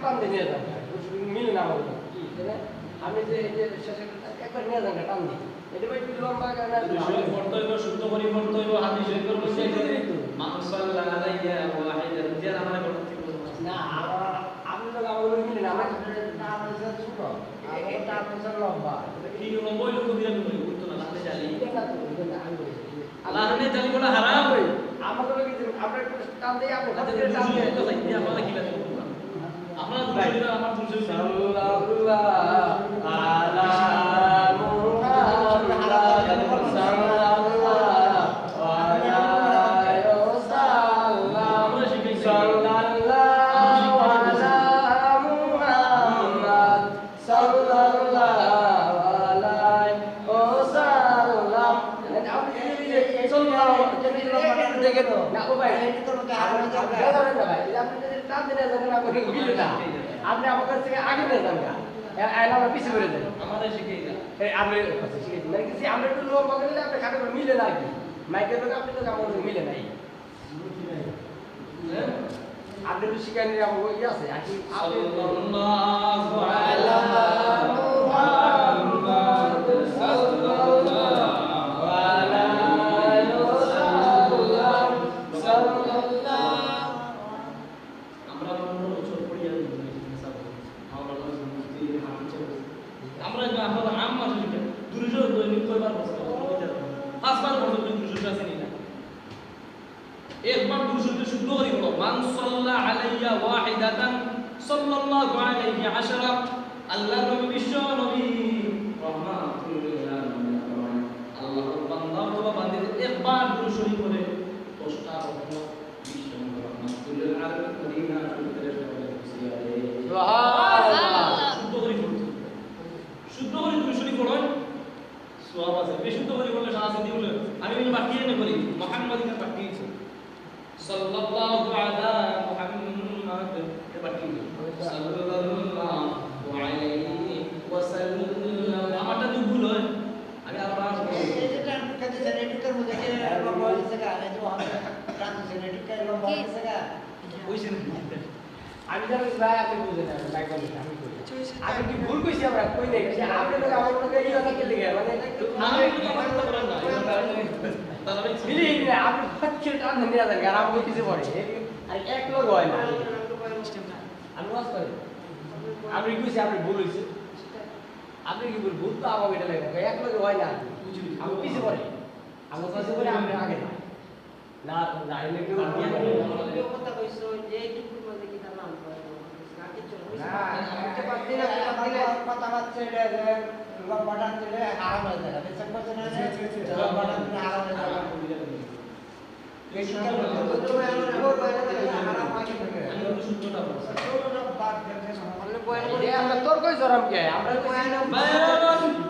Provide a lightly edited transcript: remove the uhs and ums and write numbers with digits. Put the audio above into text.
টান দিয়ে নিয়ে যান মিলে না আমাদের কি আমি যে এই যে শেষে একবার নিয়ে যান টান দিই এটা ভাই একটু লম্বা কারণ পড়তে শুদ্ধ করি পড়তে হইব হাদিস শরীফের মধ্যে মান সাল্লাল্লাহু আলাইহি ওয়া সাল্লাম যে আমরা করতে না আপনি তো আমাদের মিলে না আমার নাম হচ্ছে ছোট আমার নাম হচ্ছে লম্বা কি লম্বা হইলো কবি আমি বলি তো না লাতে জানি এটা তো আমি বলি লাতে জানি বলা হারাম হই আমাদের কি আমরা একটু টান দেই আপনি তাতে টান দিয়ে তো যাই আপনারা কি লাগে আপনারা দুজন আমার দুজন সাল্লাল্লাহু আলা আপনি আমার কাছ থেকে আগে নিয়ে যান না আমরা পিছিয়ে করে দেন আমাদের শিখিয়ে দেন আপনি শিখিয়ে দিন মানে আমরা একটু লম্বা করলে আপনি খাতে করে মিলে না কি মাইকের লোক আপনি তো আমার মিলে নাই আপনি একটু শিখাই নিয়ে আমার ইয়ে আছে আপনি সাল্লাল্লাহু আলা একবার দুরূদ শুদ্ধ করি বলো মান সাল্লা আলাইয়া ওয়াহিদাতান সাল্লাল্লাহু আলাইহি আশরা আল্লাহর নবী বিশ্ব নবী রাহমাতুল লিল আলামিন আল্লাহর বান্দা অথবা বান্দিদের একবার দুরূদ শরীফ করে 10টা রত্ন বিশ্ব নবী রাহমাতুল লিল আলামিন মদিনা শরীফের সামনে খুশিয়ারে সুবহানাল্লাহ শুদ্ধ করি পড়তে শুদ্ধ করি দুরূদ শরীফ পড়ুন সওয়াব আছে বিশুদ্ধ করি বললে শাস্তি দিলে আমি কিন্তু বাকি না করি মুহাম্মাদিকে বাকিয়েছি সাল্লাল্লাহু আলা মুহাম্মাদ বাকি সাল্লাল্লাহু আলাইহি ওয়াসাল্লাম আমারটা যদি ভুল হয় আমি আবার এটা কাছে জেনেটিকের মধ্যে কি লম্বা হয়েছে গা এই যে আমরা ট্রান্সজেনেটিকের লম্বা হয়েছে গা কইছেন আমি জানি ভাই আপনি বুঝেন না ভাই বলেন আমি কই আমি কি ভুল কইছি আমরা কই নাই যে আপনি তো আমার মনে এই কথা কে লিখে মানে আমি তো আমার কথা বলেন না তাহলে মিলি না আপনি হচ্ছে টান নিয়ে যান আর আমাকে কিছু পড়ে আর এক লোক হয় না আমি ওয়াজ করি আপনি কইছি আপনি ভুল হইছে আপনি কি ভুল ভুল তো আমাকে এটা লাগে এক লোক হয় না আমি পিছে পড়ে আমি কাছে পড়ে আপনি আগে না না এলে কেউ কথা কইছো যে এইটুকুর মধ্যে কি তার নাম করে কাকে চলে না এটা বাদ দিলে কথা বাচ্চা এটা যে লম্বাটা দিলে আরাম হয়ে যাবে বেশক বছর না লম্বাটা দিলে আরাম হয়ে যাবে এই শিক্ষা তো আরাম হয় আমি তো শুদ্ধটা বলছি আমরা বয়ান আমরা তোর কই জরাম কে আমরা বায়ান